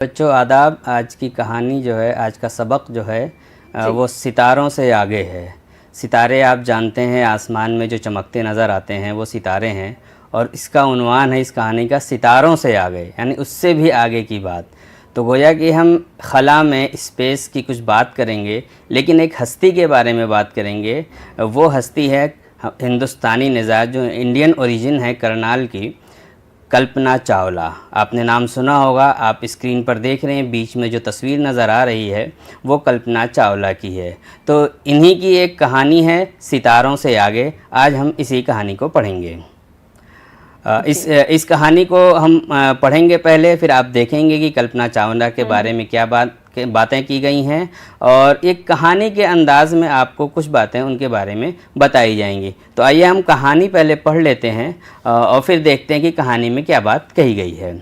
बच्चों आदाब। आज की कहानी जो है, आज का सबक जो है वो सितारों से आगे है। सितारे आप जानते हैं, आसमान में जो चमकते नज़र आते हैं वो सितारे हैं, और इसका उन्वान है इस कहानी का सितारों से आगे, यानी उससे भी आगे की बात। तो गोया कि हम खला में स्पेस की कुछ बात करेंगे, लेकिन एक हस्ती के बारे में बात करेंगे। वो हस्ती है हिंदुस्तानी निज़ाज, जो इंडियन ओरिजिन है, करनाल की कल्पना चावला। आपने नाम सुना होगा, आप स्क्रीन पर देख रहे हैं, बीच में जो तस्वीर नज़र आ रही है वो कल्पना चावला की है। तो इन्हीं की एक कहानी है सितारों से आगे। आज हम इसी कहानी को पढ़ेंगे। इस कहानी को हम पढ़ेंगे पहले, फिर आप देखेंगे कि कल्पना चावला के बारे में क्या बातें की गई हैं, और एक कहानी के अंदाज में आपको कुछ बातें उनके बारे में बताई जाएंगी। तो आइए हम कहानी पहले पढ़ लेते हैं और फिर देखते हैं कि कहानी में क्या बात कही गई है।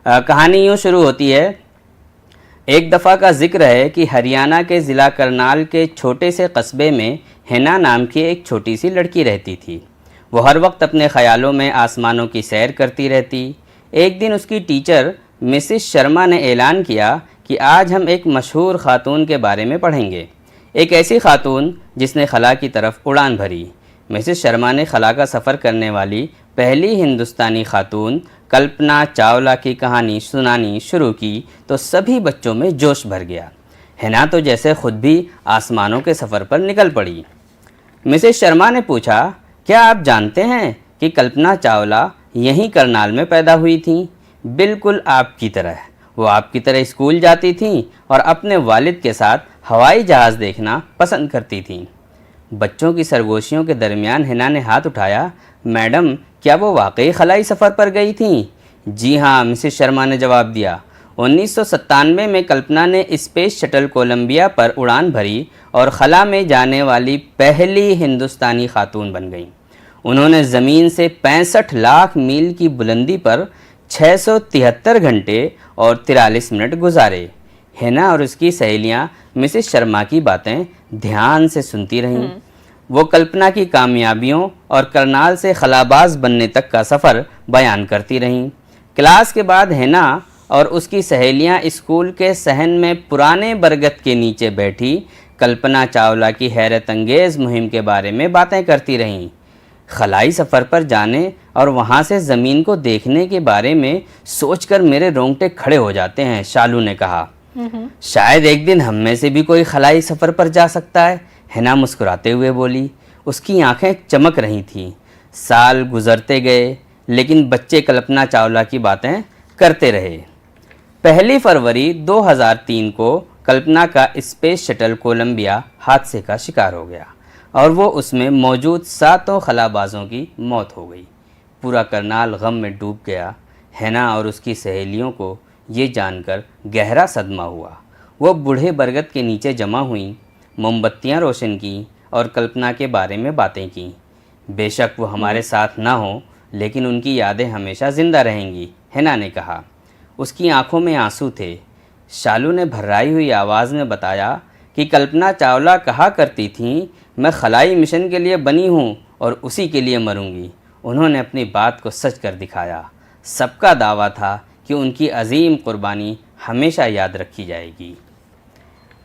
कहानी यूँ शुरू होती है। एक दफ़ा का जिक्र है कि हरियाणा के ज़िला करनाल के छोटे से कस्बे में हेना नाम की एक छोटी सी लड़की रहती थी। वो हर वक्त अपने ख़यालों में आसमानों की सैर करती रहती। एक दिन उसकी टीचर मिसिस शर्मा ने ऐलान किया कि आज हम एक मशहूर ख़ातून के बारे में पढ़ेंगे, एक ऐसी ख़ातून जिसने खला की तरफ उड़ान भरी। मिसिस शर्मा ने खला का सफ़र करने वाली पहली हिंदुस्तानी ख़ातून कल्पना चावला की कहानी सुनानी शुरू की तो सभी बच्चों में जोश भर गया। हिना तो जैसे खुद भी आसमानों के सफ़र पर निकल पड़ी। मिसिस शर्मा ने पूछा, क्या आप जानते हैं कि कल्पना चावला यहीं करनाल में पैदा हुई थीं? बिल्कुल आपकी तरह। वो आपकी तरह स्कूल जाती थीं और अपने वालिद के साथ हवाई जहाज़ देखना पसंद करती थीं। बच्चों की सरगोशियों के दरमियान हिना ने हाथ उठाया। मैडम, क्या वो वाकई खलाई सफ़र पर गई थीं? जी हाँ, मिसिस शर्मा ने जवाब दिया। 1997 में कल्पना ने स्पेस शटल कोलंबिया पर उड़ान भरी और खला में जाने वाली पहली हिंदुस्तानी खातून बन गईं। उन्होंने ज़मीन से 65 लाख मील की बुलंदी पर 673 घंटे और 43 मिनट गुजारे। हिना और उसकी सहेलियां मिसिस शर्मा की बातें ध्यान से सुनती रहीं। वो कल्पना की कामयाबियों और करनाल से खलाबाज बनने तक का सफ़र बयान करती रहीं। क्लास के बाद हिना और उसकी सहेलियां स्कूल के सहन में पुराने बरगद के नीचे बैठी कल्पना चावला की हैरत अंगेज़ मुहिम के बारे में बातें करती रहीं। खलाई सफ़र पर जाने और वहाँ से ज़मीन को देखने के बारे में सोचकर मेरे रोंगटे खड़े हो जाते हैं, शालू ने कहा। शायद एक दिन हम में से भी कोई खलाई सफ़र पर जा सकता है, हिना मुस्कुराते हुए बोली। उसकी आंखें चमक रही थीं। साल गुजरते गए, लेकिन बच्चे कल्पना चावला की बातें करते रहे। 1 फरवरी 2003 को कल्पना का स्पेस शटल कोलंबिया हादसे का शिकार हो गया और वो उसमें मौजूद 7 खलाबाजों की मौत हो गई। पूरा करनाल गम में डूब गया। हिना और उसकी सहेलियों को ये जानकर गहरा सदमा हुआ। वो बूढ़े बरगद के नीचे जमा हुईं, मोमबत्तियाँ रोशन की और कल्पना के बारे में बातें की। बेशक वो हमारे साथ ना हो, लेकिन उनकी यादें हमेशा ज़िंदा रहेंगी, हिना ने कहा। उसकी आंखों में आंसू थे। शालू ने भर्राई हुई आवाज़ में बताया कि कल्पना चावला कहा करती थीं, मैं खलाई मिशन के लिए बनी हूँ और उसी के लिए मरूंगी। उन्होंने अपनी बात को सच कर दिखाया। सबका दावा था कि उनकी अजीम कुर्बानी हमेशा याद रखी जाएगी।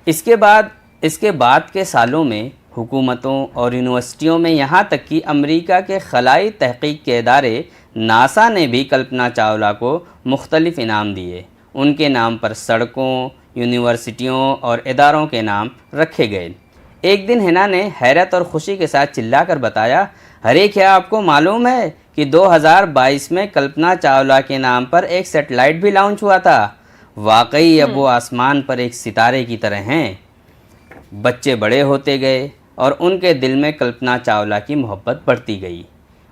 इसके बाद के सालों में हुकूमतों और यूनिवर्सिटियों में, यहाँ तक कि अमेरिका के खलाई तहकीक के इदारे नासा ने भी कल्पना चावला को मुख्तलिफ इनाम दिए। उनके नाम पर सड़कों, यूनिवर्सिटियों और इदारों के नाम रखे गए। एक दिन हिना ने हैरत और ख़ुशी के साथ चिल्लाकर बताया, अरे क्या आपको मालूम है कि 2022 में कल्पना चावला के नाम पर एक सैटेलाइट भी लॉन्च हुआ था? वाकई अब वो आसमान पर एक सितारे की तरह हैं। बच्चे बड़े होते गए और उनके दिल में कल्पना चावला की मोहब्बत बढ़ती गई।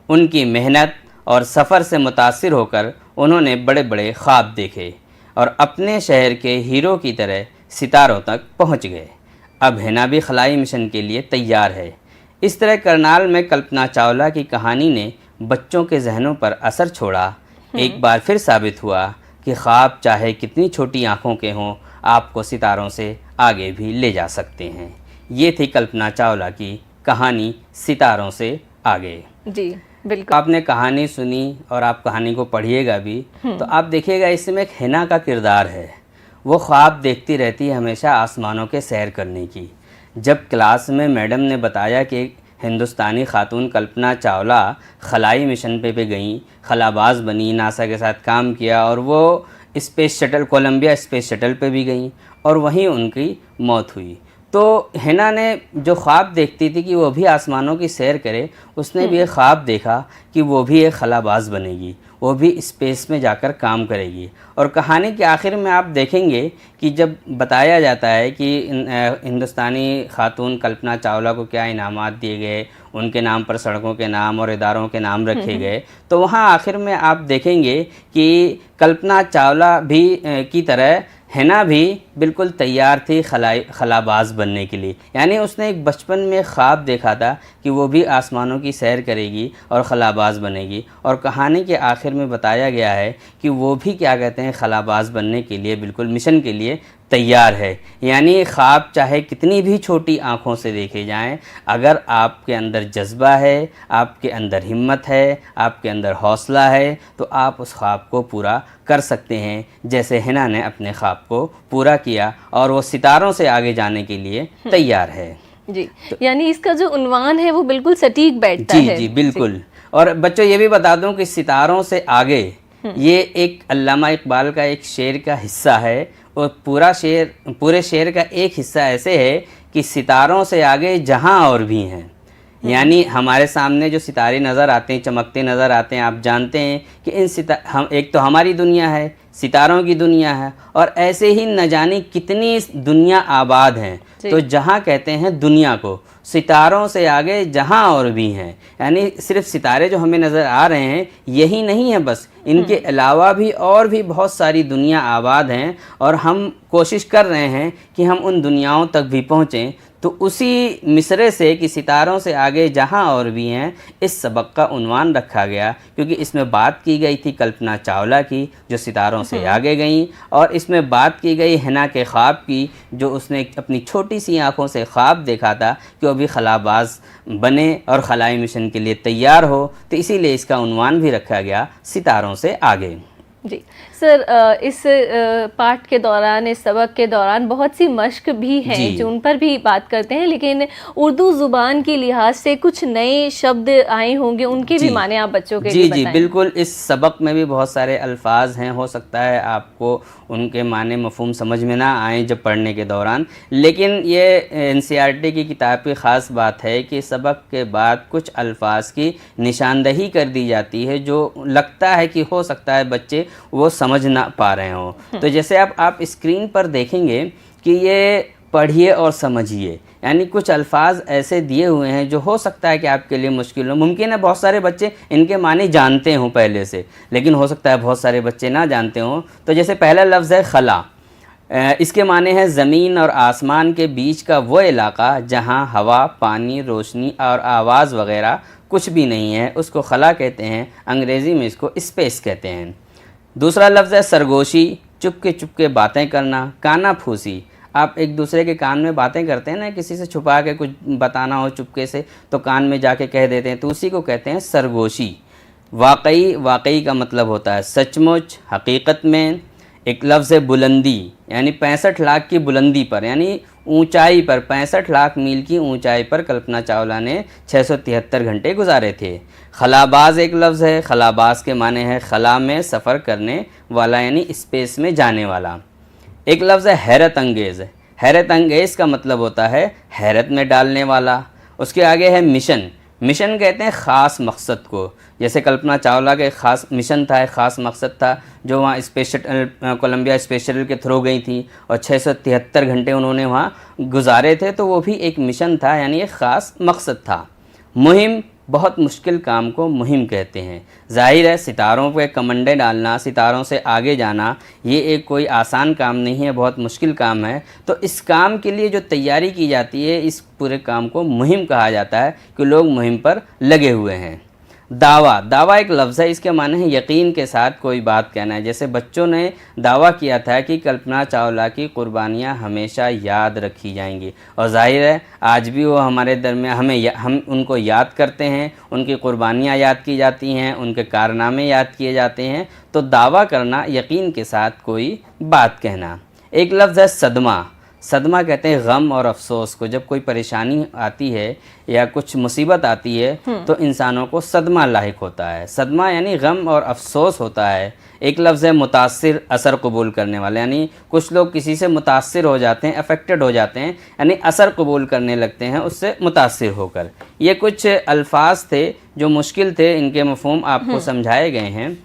उनकी मेहनत और सफ़र से मुतासिर होकर उन्होंने बड़े बड़े ख्वाब देखे और अपने शहर के हीरो की तरह सितारों तक पहुंच गए। अब हिना भी खलाई मिशन के लिए तैयार है। इस तरह करनाल में कल्पना चावला की कहानी ने बच्चों के जहनों पर असर छोड़ा। एक बार फिर साबित हुआ कि ख्वाब चाहे कितनी छोटी आँखों के हों, आपको सितारों से आगे भी ले जा सकते हैं। ये थी कल्पना चावला की कहानी सितारों से आगे। जी बिल्कुल। आपने कहानी सुनी और आप कहानी को पढ़िएगा भी, तो आप देखिएगा इसमें एक हिना का किरदार है। वो ख्वाब देखती रहती है हमेशा आसमानों के सैर करने की। जब क्लास में मैडम ने बताया कि हिंदुस्तानी खातून कल्पना चावला खलाई मिशन पे गईं, खलाबाज बनी, नासा के साथ काम किया और वो space shuttle, Columbia space shuttle पे भी गईं और वहीं उनकी मौत हुई। तो हिना ने जो ख्वाब देखती थी कि वो भी आसमानों की सैर करे, उसने भी एक ख्वाब देखा कि वो भी एक खलाबाज बनेगी, वो भी स्पेस में जाकर काम करेगी। और कहानी के आखिर में आप देखेंगे कि जब बताया जाता है कि हिंदुस्तानी खातून कल्पना चावला को क्या इनामात दिए गए, उनके नाम पर सड़कों के नाम और इदारों के नाम रखे गए, तो वहाँ आखिर में आप देखेंगे कि कल्पना चावला भी की तरह हिना भी बिल्कुल तैयार थी खलाबाज बनने के लिए। यानी उसने एक बचपन में ख्वाब देखा था कि वो भी आसमानों की सैर करेगी और खलाबाज बनेगी, और कहानी के आखिर में बताया गया है कि वो भी क्या कहते हैं, खलाबाज बनने के लिए बिल्कुल मिशन के लिए तैयार है। यानी ख्वाब चाहे कितनी भी छोटी आँखों से देखे जाएं, अगर आपके अंदर जज्बा है, आपके अंदर हिम्मत है, आपके अंदर हौसला है, तो आप उस ख्वाब को पूरा कर सकते हैं। जैसे हिना ने अपने ख्वाब को पूरा किया और वो सितारों से आगे जाने के लिए तैयार है। जी, यानी इसका जो उन्वान है वो बिल्कुल सटीक बैठता है। जी बिल्कुल। और बच्चों ये भी बता दूं कि सितारों से आगे ये एक अल्लामा इकबाल का एक शेर का हिस्सा है, और पूरे शेर का एक हिस्सा ऐसे है कि सितारों से आगे जहां और भी हैं। यानी हमारे सामने जो सितारे नज़र आते हैं, चमकते नज़र आते हैं, आप जानते हैं कि हम एक तो हमारी दुनिया है, सितारों की दुनिया है, और ऐसे ही न जाने कितनी दुनिया आबाद हैं। तो जहाँ कहते हैं दुनिया को, सितारों से आगे जहाँ और भी हैं। यानी सिर्फ सितारे जो हमें नज़र आ रहे हैं यही नहीं है बस, इनके अलावा भी और भी बहुत सारी दुनिया आबाद हैं, और हम कोशिश कर रहे हैं कि हम उन दुनियाओं तक भी पहुँचें। तो उसी मिसरे से कि सितारों से आगे जहां और भी हैं, इस सबक का उन्वान रखा गया, क्योंकि इसमें बात की गई थी कल्पना चावला की जो सितारों से आगे गईं, और इसमें बात की गई हिना के ख्वाब की जो उसने अपनी छोटी सी आंखों से ख्वाब देखा था कि वो भी खलाबाज बने और खलाई मिशन के लिए तैयार हो। तो इसीलिए इसका उन्वान भी रखा गया सितारों से आगे। जी सर, इस पाठ के दौरान, इस सबक के दौरान बहुत सी मश्क भी हैं जो उन पर भी बात करते हैं, लेकिन उर्दू ज़ुबान के लिहाज से कुछ नए शब्द आए होंगे, उनके भी माने आप बच्चों के लिए बताएं। जी बिल्कुल। इस सबक में भी बहुत सारे अल्फाज हैं, हो सकता है आपको उनके माने मफ़हूम समझ में ना आए जब पढ़ने के दौरान, लेकिन ये एनसीईआरटी की किताब की ख़ास बात है कि सबक के बाद कुछ अल्फाज की निशानदही कर दी जाती है जो लगता है कि हो सकता है बच्चे वो समझ ना पा रहे हों। तो जैसे आप स्क्रीन पर देखेंगे कि ये पढ़िए और समझिए, यानी कुछ अल्फाज ऐसे दिए हुए हैं जो हो सकता है कि आपके लिए मुश्किल हो। मुमकिन है बहुत सारे बच्चे इनके माने जानते हों पहले से, लेकिन हो सकता है बहुत सारे बच्चे ना जानते हों। तो जैसे पहला लफ्ज़ है खला, इसके माने हैं ज़मीन और आसमान के बीच का वो इलाका जहाँ हवा, पानी, रोशनी और आवाज़ वग़ैरह कुछ भी नहीं है, उसको खला कहते हैं। अंग्रेज़ी में इसको स्पेस कहते हैं। दूसरा लफ्ज़ है सरगोशी, चुपके चुपके बातें करना। काना फूसी, आप एक दूसरे के कान में बातें करते हैं ना, किसी से छुपा के कुछ बताना हो चुपके से तो कान में जाके कह देते हैं, तो उसी को कहते हैं सरगोशी। वाकई का मतलब होता है सचमुच, हकीकत में। एक लफ्ज़ है बुलंदी, यानी 65 लाख की बुलंदी पर, यानी ऊंचाई पर, 65 लाख मील की ऊंचाई पर कल्पना चावला ने 673 घंटे गुजारे थे। खलाबाज एक लफ्ज़ है, खलाबाज के माने हैं खला में सफ़र करने वाला, यानी स्पेस में जाने वाला। एक लफ्ज़ है हैरत अंगेज़, हैरत अंगेज़ का मतलब होता है हैरत में डालने वाला। उसके आगे है मिशन, मिशन कहते हैं ख़ास मकसद को। जैसे कल्पना चावला का एक ख़ास मिशन था, एक ख़ास मकसद था जो वहाँ space shuttle, Columbia space shuttle के थ्रू गई थी और 673 घंटे उन्होंने वहाँ गुजारे थे, तो वो भी एक मिशन था, यानी एक ख़ास मकसद था। मुहिम, बहुत मुश्किल काम को मुहिम कहते हैं। जाहिर है सितारों पे कमंडे डालना, सितारों से आगे जाना, ये एक कोई आसान काम नहीं है, बहुत मुश्किल काम है। तो इस काम के लिए जो तैयारी की जाती है, इस पूरे काम को मुहिम कहा जाता है कि लोग मुहिम पर लगे हुए हैं। दावा एक लफ्ज़ है, इसके माने हैं यकीन के साथ कोई बात कहना है। जैसे बच्चों ने दावा किया था कि कल्पना चावला की कुर्बानियाँ हमेशा याद रखी जाएंगी, और जाहिर है आज भी वो हमारे दरमियान हम उनको याद करते हैं, उनकी कुर्बानियाँ याद की जाती हैं, उनके कारनामे याद किए जाते हैं। तो दावा करना, यकीन के साथ कोई बात कहना। एक लफ्ज़ है सदमा। सदमा कहते हैं गम और अफसोस को। जब कोई परेशानी आती है या कुछ मुसीबत आती है तो इंसानों को सदमा लाहिक होता है। सदमा यानी गम और अफसोस होता है। एक लफ्ज़ है मुतासिर, असर कबूल करने वाले, यानी कुछ लोग किसी से मुतासिर हो जाते हैं, अफेक्टेड हो जाते हैं, यानी असर कबूल करने लगते हैं उससे मुतासिर होकर। ये कुछ अल्फाज थे जो मुश्किल थे, इनके मफ़हूम आपको समझाए गए हैं।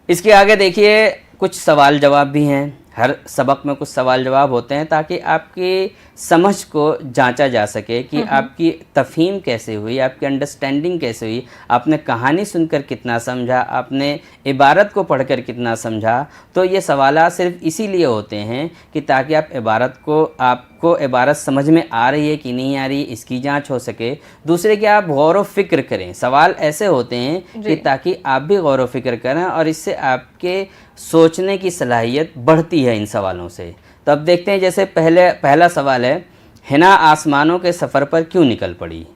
इसके आगे देखिए कुछ सवाल जवाब भी हैं। हर सबक में कुछ सवाल जवाब होते हैं ताकि आपकी समझ को जांचा जा सके कि आपकी तफ़हीम कैसे हुई, आपकी अंडरस्टैंडिंग कैसे हुई, आपने कहानी सुनकर कितना समझा, आपने इबारत को पढ़कर कितना समझा। तो ये सवालात सिर्फ इसीलिए होते हैं कि ताकि आपको इबारत समझ में आ रही है कि नहीं आ रही, इसकी जांच हो सके। दूसरे कि आप गौर व फिक्र करें। सवाल ऐसे होते हैं कि ताकि आप भी गौर व फिक्र करें और इससे आपके सोचने की सलाहियत बढ़ती है इन सवालों से। तो अब देखते हैं, जैसे पहला सवाल है, हिना आसमानों के सफ़र पर क्यों निकल पड़ी।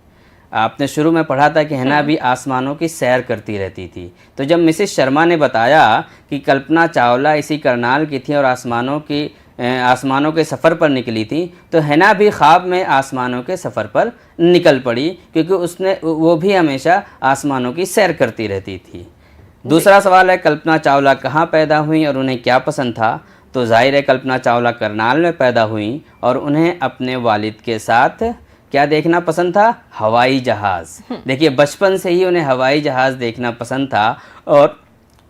आपने शुरू में पढ़ा था कि हिना भी आसमानों की सैर करती रहती थी। तो जब मिसेस शर्मा ने बताया कि कल्पना चावला इसी करनाल की थी और आसमानों के सफ़र पर निकली थी, तो हिना भी ख्वाब में आसमानों के सफ़र पर निकल पड़ी, क्योंकि वो भी हमेशा आसमानों की सैर करती रहती थी। दूसरा सवाल है, कल्पना चावला कहाँ पैदा हुई और उन्हें क्या पसंद था। तो जाहिर है कल्पना चावला करनाल में पैदा हुई और उन्हें अपने वालिद के साथ क्या देखना पसंद था, हवाई जहाज़। देखिए बचपन से ही उन्हें हवाई जहाज़ देखना पसंद था और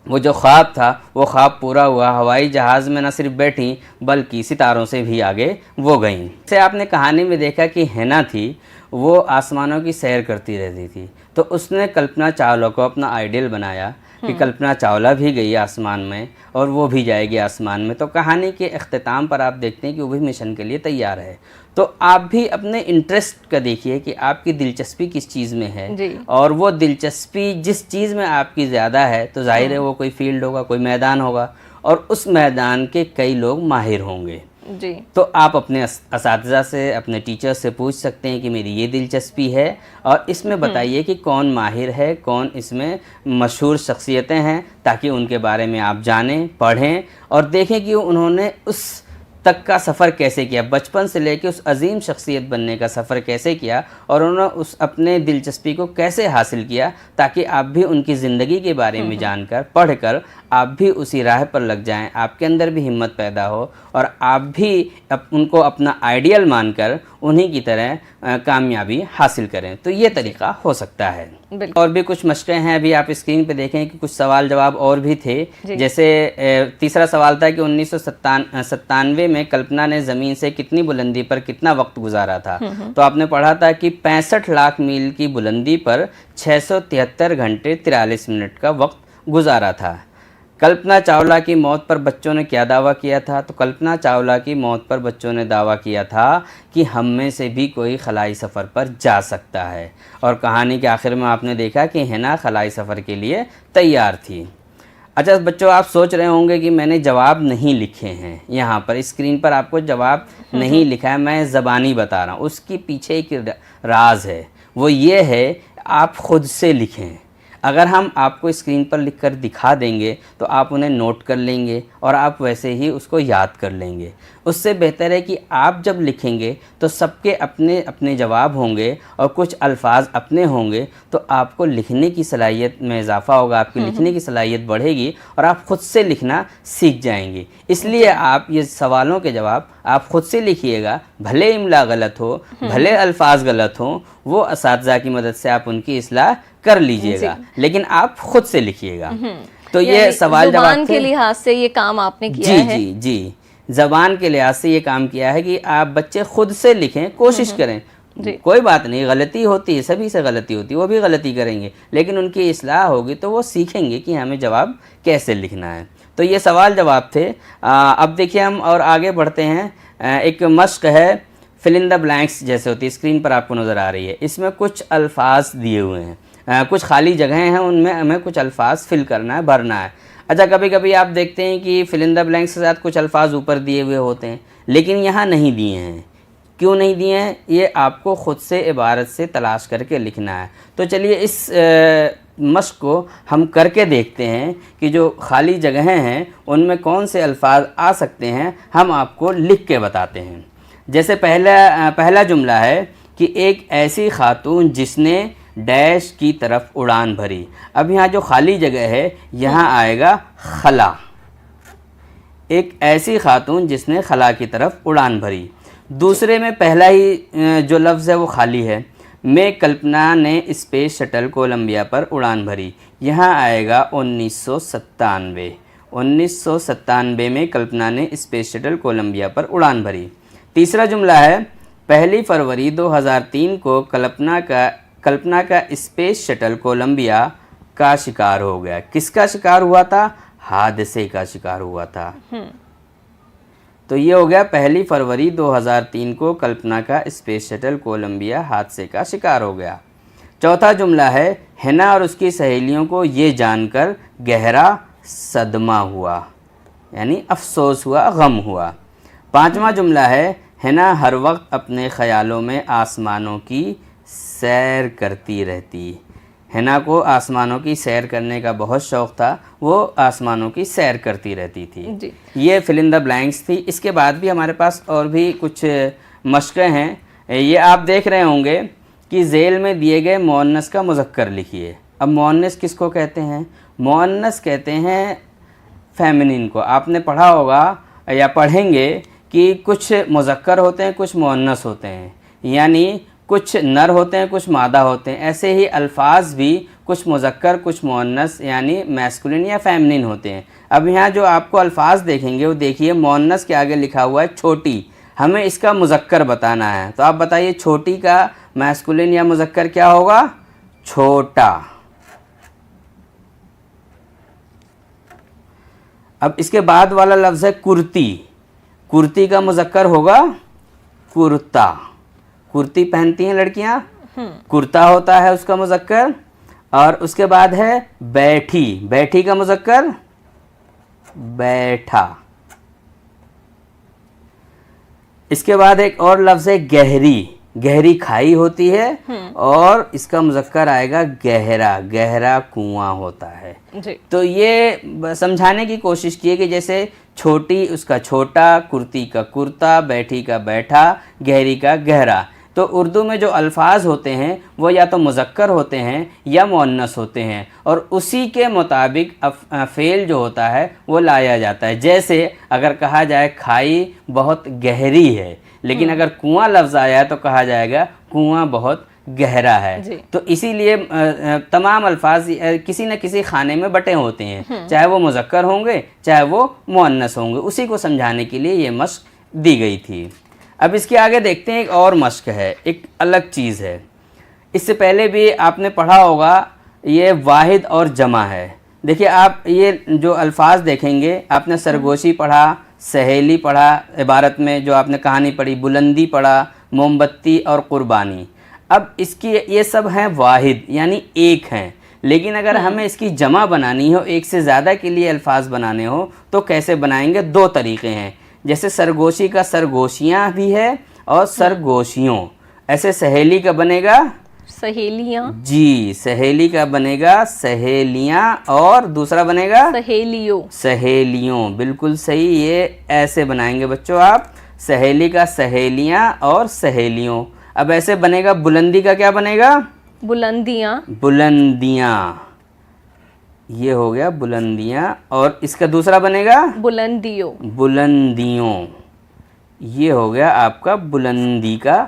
वो जो ख्वाब था वो ख्वाब पूरा हुआ। हवाई जहाज़ में न सिर्फ बैठी बल्कि सितारों से भी आगे वो गईं। जैसे आपने कहानी में देखा कि हिना थी, वो आसमानों की सैर करती रहती थी, तो उसने कल्पना चावला को अपना आइडियल बनाया कि कल्पना चावला भी गई आसमान में और वो भी जाएगी आसमान में। तो कहानी के अख्तिताम पर आप देखते हैं कि वो भी मिशन के लिए तैयार है। तो आप भी अपने इंटरेस्ट का देखिए कि आपकी दिलचस्पी किस चीज़ में है, और वो दिलचस्पी जिस चीज़ में आपकी ज़्यादा है तो जाहिर है वो कोई फील्ड होगा, कोई मैदान होगा और उस मैदान के कई लोग माहिर होंगे। जी। तो आप अपने असातिज़ा से, अपने टीचर से पूछ सकते हैं कि मेरी ये दिलचस्पी है और इसमें बताइए कि कौन माहिर है, कौन इसमें मशहूर शख्सियतें हैं, ताकि उनके बारे में आप जानें, पढ़ें और देखें कि उन्होंने उस तक का सफ़र कैसे किया, बचपन से लेकर उस अजीम शख्सियत बनने का सफ़र कैसे किया और उन्होंने उस अपने दिलचस्पी को कैसे हासिल किया, ताकि आप भी उनकी ज़िंदगी के बारे में जानकर, पढ़कर आप भी उसी राह पर लग जाएं, आपके अंदर भी हिम्मत पैदा हो और आप भी उनको अपना आइडियल मानकर उन्हीं की तरह कामयाबी हासिल करें। तो ये तरीका हो सकता है। और भी कुछ मशक़ें हैं, अभी आप स्क्रीन पे देखें कि कुछ सवाल जवाब और भी थे। जैसे तीसरा सवाल था कि 1997 में कल्पना ने ज़मीन से कितनी बुलंदी पर कितना वक्त गुजारा था। तो आपने पढ़ा था कि 65 लाख मील की बुलंदी पर 673 घंटे 43 मिनट का वक्त गुजारा था। कल्पना चावला की मौत पर बच्चों ने क्या दावा किया था। तो कल्पना चावला की मौत पर बच्चों ने दावा किया था कि हम में से भी कोई खलाई सफ़र पर जा सकता है। और कहानी के आखिर में आपने देखा कि हिना खलाई सफ़र के लिए तैयार थी। अच्छा बच्चों, आप सोच रहे होंगे कि मैंने जवाब नहीं लिखे हैं, यहाँ पर स्क्रीन पर आपको जवाब नहीं लिखा है, मैं ज़बानी बता रहा हूँ। उसके पीछे एक राज है, वो ये है आप ख़ुद से लिखें। अगर हम आपको स्क्रीन पर लिखकर दिखा देंगे तो आप उन्हें नोट कर लेंगे और आप वैसे ही उसको याद कर लेंगे। उससे बेहतर है कि आप जब लिखेंगे तो सबके अपने अपने जवाब होंगे और कुछ अल्फाज अपने होंगे, तो आपको लिखने की सलाहियत में इजाफ़ा होगा, आपकी लिखने की सलाहियत बढ़ेगी और आप ख़ुद से लिखना सीख जाएंगे। इसलिए आप ये सवालों के जवाब आप ख़ुद से लिखिएगा, भले इमला गलत हो, भले अल्फाज गलत हों, वो असातिज़ा की मदद से आप उनकी इस्लाह कर लीजिएगा, लेकिन आप ख़ुद से लिखिएगा। तो ये सवाल जवाब के लिहाज से ये काम आपने किया है। जी, ज़बान के लिहाज से ये काम किया है कि आप बच्चे खुद से लिखें, कोशिश करें। कोई बात नहीं, गलती होती है, सभी से गलती होती है, वो भी गलती करेंगे, लेकिन उनकी इस्लाह होगी तो वो सीखेंगे कि हमें जवाब कैसे लिखना है। तो ये सवाल जवाब थे। अब देखिए हम और आगे बढ़ते हैं। एक मश्क है फिल इन द ब्लैंक्स जैसे होती है, स्क्रीन पर आपको नज़र आ रही है। इसमें कुछ अल्फाज दिए हुए हैं, कुछ खाली जगहें हैं, उनमें हमें कुछ अल्फाज फिल करना है, भरना है। अच्छा, कभी कभी आप देखते हैं कि फिल इन द ब्लैंक्स के साथ कुछ अल्फाज ऊपर दिए हुए होते हैं, लेकिन यहाँ नहीं दिए हैं। क्यों नहीं दिए हैं, ये आपको ख़ुद से इबारत से तलाश करके लिखना है। तो चलिए इस मश्क को हम करके देखते हैं कि जो खाली जगहें हैं उनमें कौन से अल्फाज आ सकते हैं, हम आपको लिख के बताते हैं। जैसे पहला जुमला है कि एक ऐसी खातून जिसने डैश की तरफ उड़ान भरी। अब यहाँ जो खाली जगह है यहाँ आएगा खला। एक ऐसी खातून जिसने खला की तरफ उड़ान भरी। दूसरे में पहला ही जो लफ्ज़ है वो खाली है। में कल्पना ने स्पेस शटल कोलंबिया पर उड़ान भरी। यहाँ आएगा 1997। 1997 में कल्पना ने स्पेस शटल कोलंबिया पर उड़ान भरी। तीसरा जुमला है 1 फरवरी 2003 को कल्पना का स्पेस शटल कोलंबिया का शिकार हो गया। किसका शिकार हुआ था? हादसे का शिकार हुआ था। तो ये हो गया 1 फरवरी 2003 को कल्पना का स्पेस शटल कोलंबिया हादसे का शिकार हो गया। चौथा जुमला है हिना और उसकी सहेलियों को ये जानकर गहरा सदमा हुआ, यानी अफसोस हुआ, गम हुआ। पांचवा जुमला है हिना हर वक्त अपने ख्यालों में आसमानों की सैर करती रहती। हिना को आसमानों की सैर करने का बहुत शौक़ था, वो आसमानों की सैर करती रहती थी जी। ये फिल इन द ब्लैंक्स थी। इसके बाद भी हमारे पास और भी कुछ मशक़ें हैं। ये आप देख रहे होंगे कि झेल में दिए गए मुअन्नस का मुज़क्कर लिखिए। अब मुअन्नस किसको कहते हैं? मुअन्नस कहते हैं फेमिनिन को। आपने पढ़ा होगा या पढ़ेंगे कि कुछ मुज़क्कर होते हैं, कुछ मुअन्नस होते हैं, यानी कुछ नर होते हैं, कुछ मादा होते हैं। ऐसे ही अल्फाज भी कुछ मुज़क्कर, कुछ मुअन्नस यानी मैस्कुलिन या फेमिनिन होते हैं। अब यहाँ जो आपको अल्फाज देखेंगे वो देखिए मुअन्नस के आगे लिखा हुआ है छोटी। हमें इसका मुज़क्कर बताना है, तो आप बताइए छोटी का मैस्कुलिन या मुज़क्कर क्या होगा? छोटा। अब इसके बाद वाला लफ्ज़ है कुर्ती। कुर्ती का मुज़क्कर होगा कुर्ता। कुर्ती पहनती हैं लड़कियां, कुर्ता होता है उसका मुज़क्कर। और उसके बाद है बैठी। बैठी का मुज़क्कर बैठा। इसके बाद एक और लफ्ज़ है गहरी। गहरी खाई होती है और इसका मुज़क्कर आएगा गहरा। गहरा कुआं होता है जी। तो ये समझाने की कोशिश की है कि जैसे छोटी उसका छोटा, कुर्ती का कुर्ता, बैठी का बैठा, गहरी का गहरा। तो उर्दू में जो अल्फाज होते हैं वो या तो मुज़क्कर होते हैं या मुअन्नस होते हैं, और उसी के मुताबिक फ़ेल जो होता है वो लाया जाता है। जैसे अगर कहा जाए खाई बहुत गहरी है, लेकिन अगर कुआं लफ्ज़ आया है तो कहा जाएगा कुआं बहुत गहरा है। तो इसीलिए तमाम अल्फाज किसी न किसी खाने में बटे होते हैं, चाहे वो मुज़क्कर होंगे चाहे वो मुअन्नस होंगे। उसी को समझाने के लिए ये मश्क दी गई थी। अब इसके आगे देखते हैं एक और मश्क है, एक अलग चीज़ है। इससे पहले भी आपने पढ़ा होगा, ये वाहिद और जमा है। देखिए आप ये जो अल्फाज देखेंगे, आपने सरगोशी पढ़ा, सहेली पढ़ा, इबारत में जो आपने कहानी पढ़ी बुलंदी पढ़ा, मोमबत्ती और कुर्बानी। अब इसकी ये सब हैं वाहिद यानी एक हैं, लेकिन अगर हमें इसकी जमा बनानी हो, एक से ज़्यादा के लिए अल्फाज बनाने हो तो कैसे बनाएंगे? दो तरीक़े हैं। जैसे सरगोशी का सरगोशियाँ भी है और सरगोशियों। ऐसे सहेली का बनेगा सहेलियाँ। जी, सहेली का बनेगा सहेलियाँ, और दूसरा बनेगा सहेलियों। सहेलियों, बिल्कुल सही। ये ऐसे बनाएंगे बच्चों आप, सहेली का सहेलियाँ और सहेलियों। अब ऐसे बनेगा बुलंदी का क्या बनेगा? बुलंदियाँ। बुलंदियाँ, ये हो गया बुलंदियाँ। और इसका दूसरा बनेगा बुलंदियों। बुलंदियों, ये हो गया आपका बुलंदी का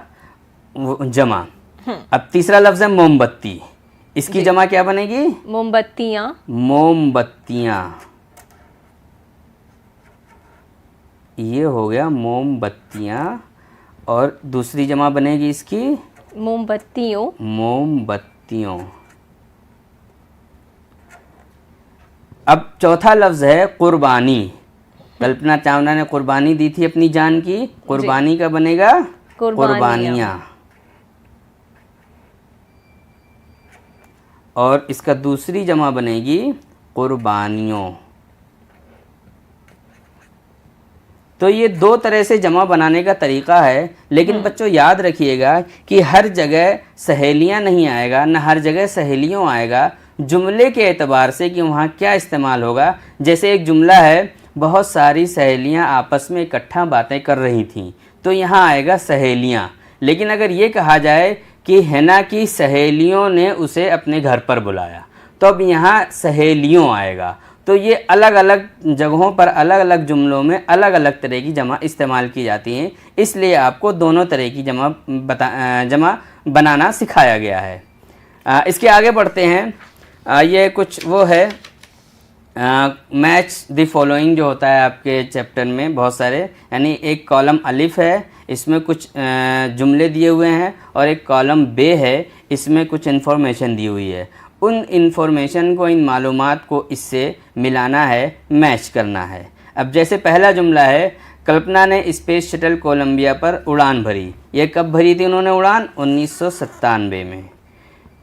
जमा। अब तीसरा लफ्ज़ है मोमबत्ती। इसकी जमा क्या बनेगी? मोमबत्तियाँ। मोमबत्तियाँ, ये हो गया मोमबत्तियाँ। और दूसरी जमा बनेगी इसकी मोमबत्तियों। मोमबत्तियों। अब चौथा लफ्ज़ है कुर्बानी। कल्पना चावला ने कुर्बानी दी थी अपनी जान की, कुर्बानी का बनेगा कुर्बानियाँ। और इसका दूसरी जमा बनेगी कुर्बानियों। तो ये दो तरह से जमा बनाने का तरीक़ा है, लेकिन बच्चों याद रखिएगा कि हर जगह सहेलियाँ नहीं आएगा, ना हर जगह सहेलियों आएगा। जुमले के एतबार से कि वहाँ क्या इस्तेमाल होगा। जैसे एक जुमला है, बहुत सारी सहेलियाँ आपस में इकट्ठा बातें कर रही थीं, तो यहाँ आएगा सहेलियाँ। लेकिन अगर ये कहा जाए कि हिना की सहेलियों ने उसे अपने घर पर बुलाया, तो अब यहाँ सहेलियों आएगा। तो ये अलग अलग जगहों पर अलग अलग जुमलों में अलग अलग तरह की जमा इस्तेमाल की जाती हैं, इसलिए आपको दोनों तरह की जमा बनाना सिखाया गया है। इसके आगे बढ़ते हैं। ये कुछ वो है, मैच द फॉलोइंग जो होता है आपके चैप्टर में बहुत सारे, यानी एक कॉलम अलिफ है, इसमें कुछ जुमले दिए हुए हैं, और एक कॉलम बे है, इसमें कुछ इन्फॉर्मेशन दी हुई है। उन इन्फॉर्मेशन को, इन मालूमात को इससे मिलाना है, मैच करना है। अब जैसे पहला जुमला है, कल्पना ने स्पेस शटल कोलंबिया पर उड़ान भरी। ये कब भरी थी उन्होंने उड़ान? 1997 में।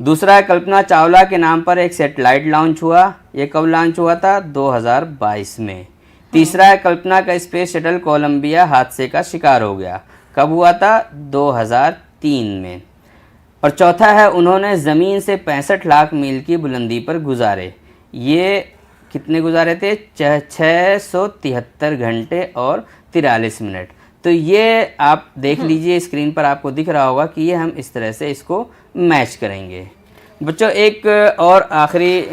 दूसरा है, कल्पना चावला के नाम पर एक सैटेलाइट लॉन्च हुआ। ये कब लॉन्च हुआ था? 2022 में। तीसरा है, कल्पना का स्पेस शटल कोलंबिया हादसे का शिकार हो गया। कब हुआ था? 2003 में। और चौथा है, उन्होंने ज़मीन से 65 लाख मील की बुलंदी पर गुजारे। ये कितने गुजारे थे? 673 घंटे और 43 मिनट। तो ये आप देख लीजिए, स्क्रीन पर आपको दिख रहा होगा कि ये हम इस तरह से इसको मैच करेंगे। बच्चों, एक और आखिरी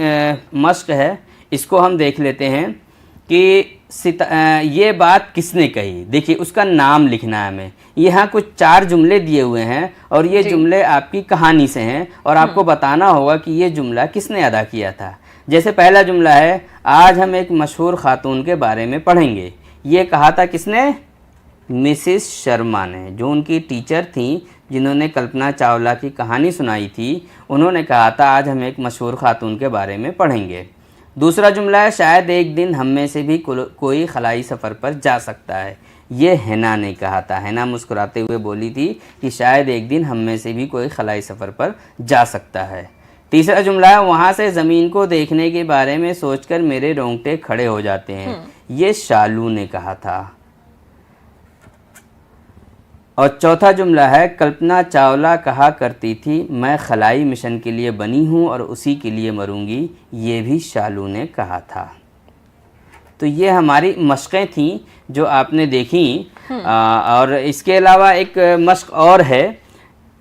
मश्क है, इसको हम देख लेते हैं कि ये बात किसने कही। देखिए, उसका नाम लिखना है हमें। यहाँ कुछ 4 जुमले दिए हुए हैं, और ये जुमले आपकी कहानी से हैं, और आपको बताना होगा कि ये जुमला किसने अदा किया था। जैसे पहला जुमला है, आज हम एक मशहूर खातून के बारे में पढ़ेंगे। ये कहा था किसने? मिसिस शर्मा ने, जो उनकी टीचर थी, जिन्होंने कल्पना चावला की कहानी सुनाई थी। उन्होंने कहा था, आज हम एक मशहूर खातून के बारे में पढ़ेंगे। दूसरा जुमला है, शायद एक दिन हम में से भी कोई खलाई सफ़र पर जा सकता है। ये हिना ने कहा था। हिना मुस्कुराते हुए बोली थी कि शायद एक दिन हम में से भी कोई खलाई सफ़र पर जा सकता है। तीसरा जुमला है, वहाँ से ज़मीन को देखने के बारे में सोचकर मेरे रोंगटे खड़े हो जाते हैं। ये शालू ने कहा था। और चौथा जुमला है, कल्पना चावला कहा करती थी, मैं खलाई मिशन के लिए बनी हूँ और उसी के लिए मरूंगी। ये भी शालू ने कहा था। तो ये हमारी मशक़ें थीं जो आपने देखी। और इसके अलावा एक मशक़ और है,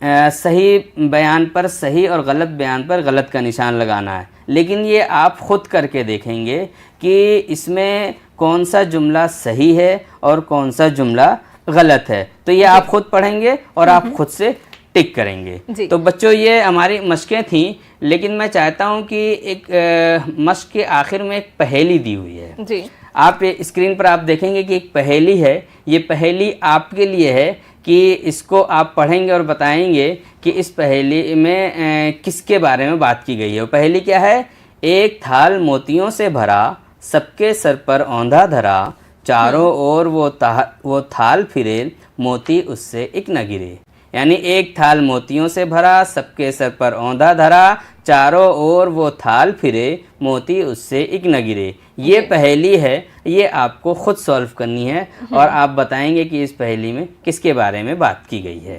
सही बयान पर सही और गलत बयान पर गलत का निशान लगाना है। लेकिन ये आप ख़ुद करके देखेंगे कि इसमें कौन सा जुमला सही है और कौन सा जुमला गलत है। तो ये आप खुद पढ़ेंगे और आप खुद से टिक करेंगे। तो बच्चों, ये हमारी मशक़ें थीं, लेकिन मैं चाहता हूं कि एक मशक़ के आखिर में एक पहेली दी हुई है जी। आप स्क्रीन पर आप देखेंगे कि एक पहेली है। ये पहेली आपके लिए है कि इसको आप पढ़ेंगे और बताएंगे कि इस पहेली में किसके बारे में बात की गई है। वो पहेली क्या है? एक थाल मोतियों से भरा, सबके सर पर औंधा धरा, चारों ओर वो थाल फिरे, मोती उससे एक न गिरे। यानी एक थाल मोतियों से भरा, सबके सर पर औंधा धरा, चारों ओर वो थाल फिरे, मोती उससे एक न गिरे। ये पहेली है, ये आपको खुद सॉल्व करनी है और आप बताएंगे कि इस पहेली में किसके बारे में बात की गई है।